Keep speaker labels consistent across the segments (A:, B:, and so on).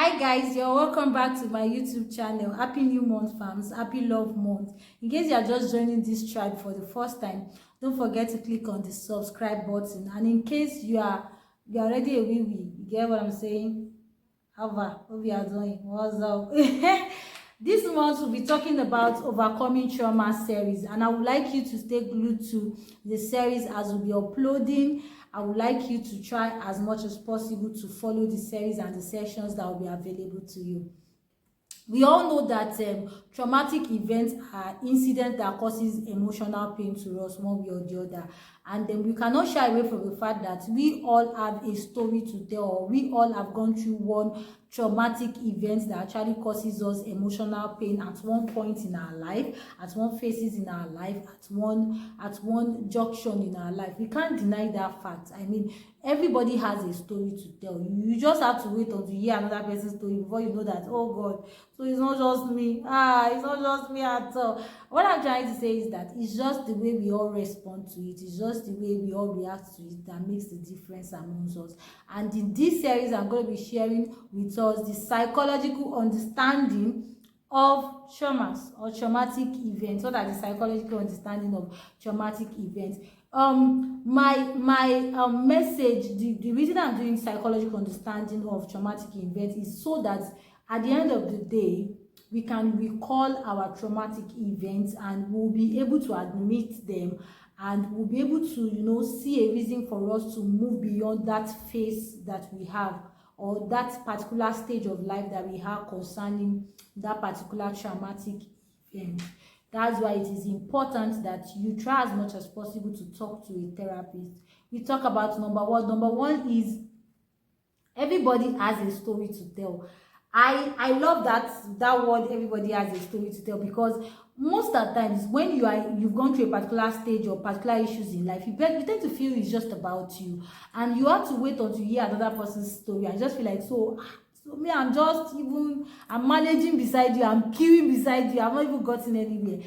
A: Hi guys, you're welcome back to my YouTube channel. Happy new month, fams. Happy love month. In case you are just joining this tribe for the first time, don't forget to click on the subscribe button. And in case you're already a wee, you get what I'm saying? However, what we are doing, what's up? This month we'll be talking about overcoming trauma series, and I would like you to stay glued to the series as we'll be uploading. I would like you to try as much as possible to follow the series and the sessions that will be available to you. We all know that traumatic events are incidents that causes emotional pain to us one way or the other, and then we cannot shy away from the fact that we all have a story to tell, or we all have gone through one traumatic event that actually causes us emotional pain at one point in our life, at one phases in our life, at one junction in our life. We can't deny that fact. I mean, everybody has a story to tell. You just have to wait until you hear another person's story before you know that, oh God, so it's not just me. It's not just me at all. What I'm trying to say is that it's just the way we all respond to it. It's just the way we all react to it that makes the difference amongst us. And in this series, I'm going to be sharing with us the psychological understanding of traumas or traumatic events. What are the psychological understanding of traumatic events? My message, the reason I'm doing psychological understanding of traumatic events is so that at the end of the day, we can recall our traumatic events and we'll be able to admit them, and we'll be able to, see a reason for us to move beyond that phase that we have, or that particular stage of life that we have concerning that particular traumatic event. That's why it is important that you try as much as possible to talk to a therapist. We talk about number one. Number one is everybody has a story to tell. I love that word, everybody has a story to tell, because most of the times when you've gone through a particular stage or particular issues in life, you tend to feel it's just about you, and you have to wait until you hear another person's story and just feel like, so me, I'm managing beside you, I'm queuing beside you, I've not even gotten anywhere.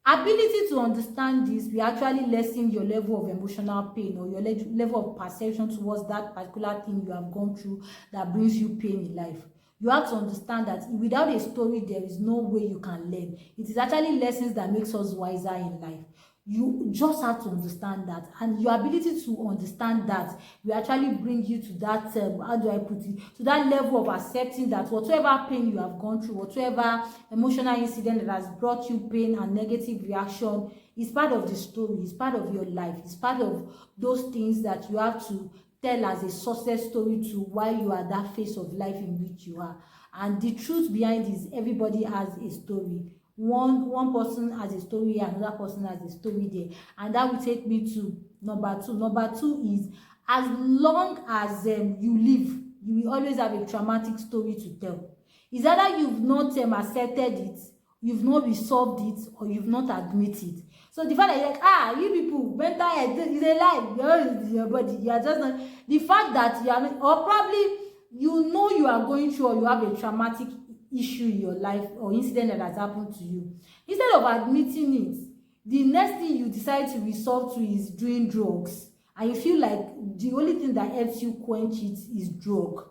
A: Ability to understand this will actually lessen your level of emotional pain, or your level of perception towards that particular thing you have gone through that brings you pain in life. You have to understand that without a story, there is no way you can learn. It is actually lessons that makes us wiser in life. You just have to understand that, and your ability to understand that will actually bring you to that, how do I put it, to that level of accepting that whatever pain you have gone through, whatever emotional incident that has brought you pain and negative reaction, is part of the story, is part of your life, is part of those things that you have to tell as a success story to why you are that phase of life in which you are. And the truth behind is everybody has a story. One person has a story here, another person has a story there, and that will take me to number two. Number two is, as long as you live, you will always have a traumatic story to tell. It's either you've not accepted it, you've not resolved it, or you've not admitted it. So the fact that you're like, you people, mental health is a lie, your body, you are just not, the fact that you are not, or probably you are going through, or you have a traumatic issue in your life or incident that has happened to you, instead of admitting it, the next thing you decide to resort to is doing drugs, and you feel like the only thing that helps you quench it is drug,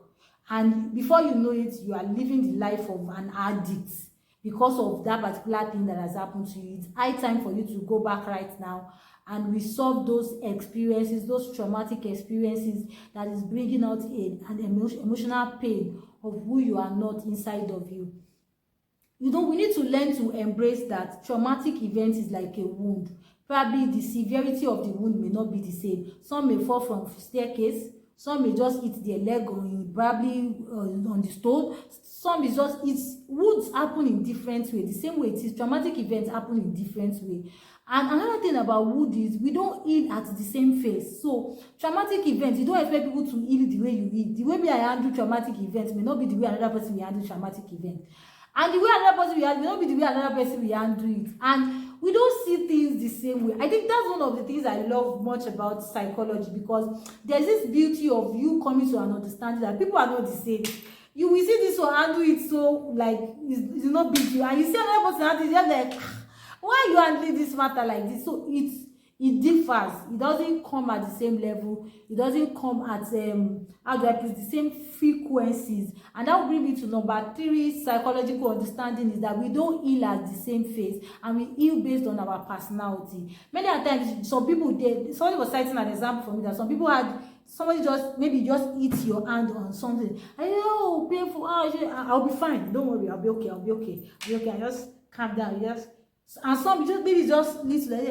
A: and before you know it, you are living the life of an addict because of that particular thing that has happened to you. It's high time for you to go back right now and resolve those experiences, those traumatic experiences that is bringing out an emotional pain of who you are not inside of you. We need to learn to embrace that traumatic event is like a wound. Probably the severity of the wound may not be the same. Some may fall from staircase, some may just hit their leg, or probably on the stone. Some is just, wounds happen in different way. The same way it is, traumatic events happen in different way. And another thing about wound is we don't heal at the same phase. So traumatic events, you don't expect people to heal the way you heal. The way me I handle traumatic events may not be the way another person will handle traumatic event. And the way another person will handle may not be the way another person will handle it. And we don't see things the same way. I think that's one of the things I love much about psychology, because there's this beauty of you coming to an understanding that people are not the same. You will see this one handle it so like it's not big deal, and you see another person handle it, you're like, why are you handling this matter like this? So it differs. It doesn't come at the same level. It doesn't come at how do I put it, the same frequencies. And that will bring me to number 3 psychological understanding, is that we don't heal at the same phase, and we heal based on our personality. Many a times, some people, somebody was citing an example for me that some people had somebody just maybe just eat your hand on something, and oh, painful, I'll be fine, don't worry, I'll be okay, I just calm down, just. And some just maybe just need to like,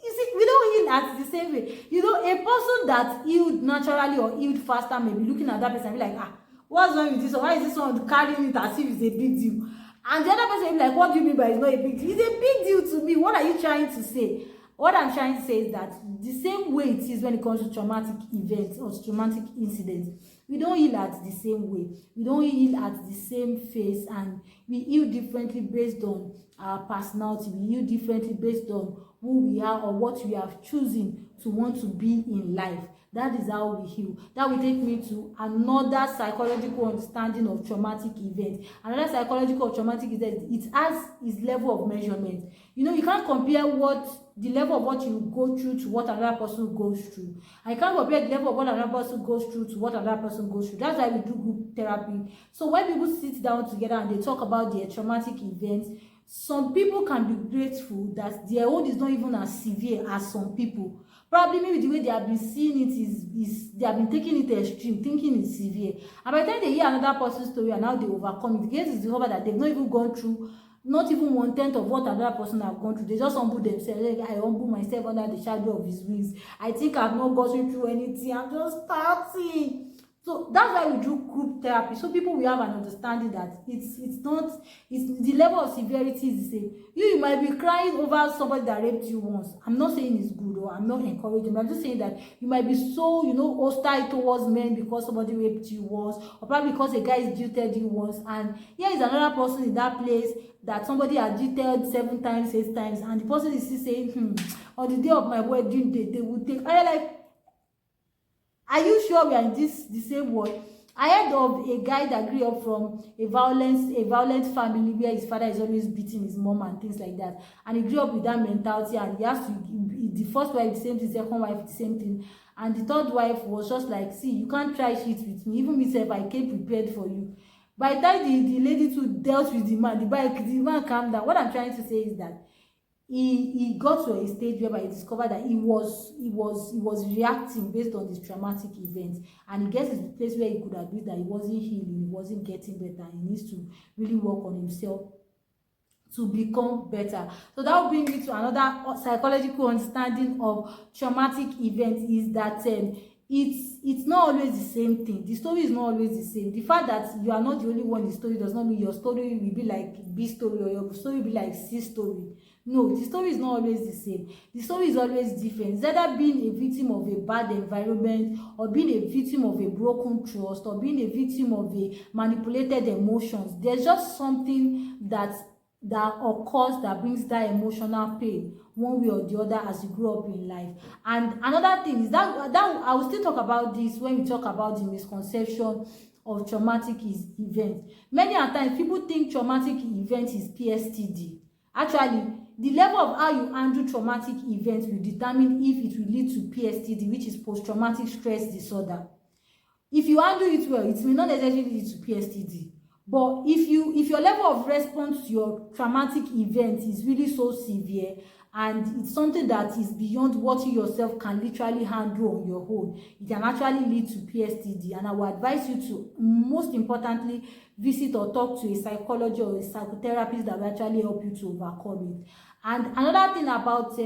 A: you see, we don't heal at the same way. You know, a person that healed naturally or healed faster may be looking at that person and be like, what's wrong with this? Or why is this one carrying it as if it's a big deal? And the other person will be like, what do you mean by it's not a big deal? It's a big deal to me. What are you trying to say? What I'm trying to say is that the same way it is when it comes to traumatic events or traumatic incidents, we don't heal at the same way. We don't heal at the same phase, and we heal differently based on our personality. We heal differently based on who we are or what we have chosen to want to be in life. That is how we heal. That will take me to another psychological understanding of traumatic events. Another psychological traumatic event, it has its level of measurement. You know, you can't compare the level of what you go through to what another person goes through. I can't compare the level of what another person goes through to what another person goes through. That's why we do group therapy. So when people sit down together and they talk about their traumatic events, some people can be grateful that their own is not even as severe as some people. Probably maybe the way they have been seeing it is they have been taking it extreme, thinking it's severe. And by the time they hear another person's story and how they overcome it, the case is discovered that they've not even gone through not even 1/10 of what another person have gone through. They just humble themselves. Like, I humble myself under the shadow of his wings. I think I've not gotten through anything. I'm just starting. So that's why we do group therapy, so people will have an understanding that it's the level of severity is the same. You might be crying over somebody that raped you once. I'm not saying it's good, or I'm not encouraging, but I'm just saying that you might be so, hostile towards men because somebody raped you once, or probably because a guy is jilted you once, and here is another person in that place that somebody had jilted 7 times, 8 times, and the person is still saying, on the day of my wedding day, they would take. And you're like, are you sure we are in the same world? I heard of a guy that grew up from a violent family where his father is always beating his mom and things like that, and he grew up with that mentality, and he has to, the first wife the same thing, second wife the same thing, and the third wife was just like, see, you can't try shit with me, even myself, I came prepared for you. By the time the lady too dealt with the man, the man calmed down. What I'm trying to say is that he got to a stage whereby he discovered that he was reacting based on this traumatic event, and he gets to the place where he could admit that he wasn't healing, he wasn't getting better, he needs to really work on himself to become better. So that will bring me to another psychological understanding of traumatic events, is that it's not always the same thing. The story is not always the same. The fact that you are not the only one in the story does not mean your story will be like B story or your story will be like C story. No, the story is not always the same. The story is always different. It's either being a victim of a bad environment, or being a victim of a broken trust, or being a victim of a manipulated emotions. There's just something that occurs that brings that emotional pain one way or the other as you grow up in life. And another thing is that I will still talk about this when we talk about the misconception of traumatic events. Many a times people think traumatic event is PTSD. Actually, the level of how you handle traumatic events will determine if it will lead to PTSD, which is post-traumatic stress disorder. If you handle it well, it may not necessarily lead to PTSD. But if your level of response to your traumatic event is really so severe, and it's something that is beyond what you yourself can literally handle on your own, it can actually lead to PTSD. And I would advise you to, most importantly, visit or talk to a psychologist or a psychotherapist that will actually help you to overcome it. And another thing about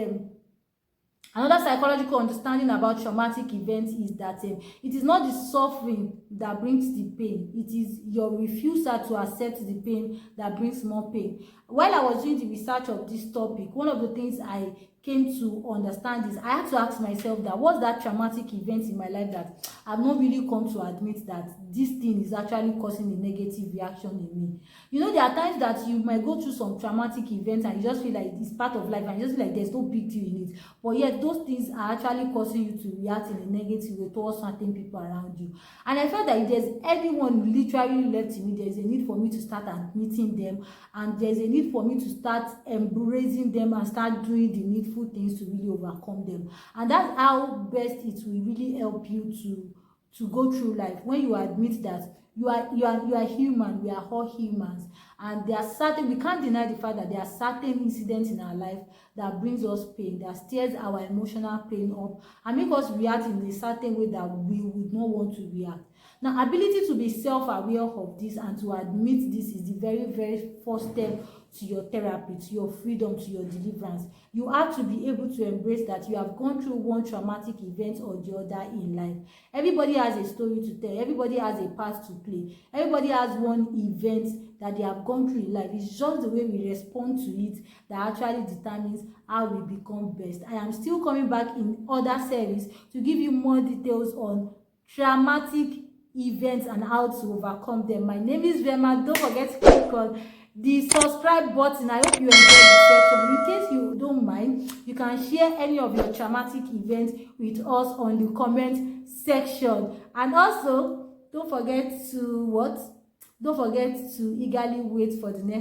A: another psychological understanding about traumatic events is that it is not the suffering that brings the pain. It is your refusal to accept the pain that brings more pain. While I was doing the research of this topic, one of the things I came to understand this, I had to ask myself that what's that traumatic event in my life that I've not really come to admit that this thing is actually causing a negative reaction in me. You know, there are times that you might go through some traumatic events and you just feel like it's part of life and you just feel like there's no big deal in it, but yet those things are actually causing you to react in a negative way towards certain people around you. And I felt that if there's anyone literally left in me, there's a need for me to start admitting them, and there's a need for me to start embracing them and start doing the needful things to really overcome them. And that's how best it will really help you to go through life, when you admit that you are human. We are all humans, and there are certain, we can't deny the fact that there are certain incidents in our life that brings us pain, that stirs our emotional pain up and make us react in a certain way that we would not want to react. Now, ability to be self-aware of this and to admit this is the very, very first step to your therapy, to your freedom, to your deliverance. You have to be able to embrace that you have gone through one traumatic event or the other in life. Everybody has a story to tell. Everybody has a part to play. Everybody has one event that they have gone through in life. It's just the way we respond to it that actually determines how we become best. I am still coming back in other series to give you more details on traumatic events and how to overcome them. My name is Vema. Don't forget to click on the subscribe button. I hope you enjoyed the section. In case you don't mind, you can share any of your traumatic events with us on the comment section. And also, don't forget to eagerly wait for the next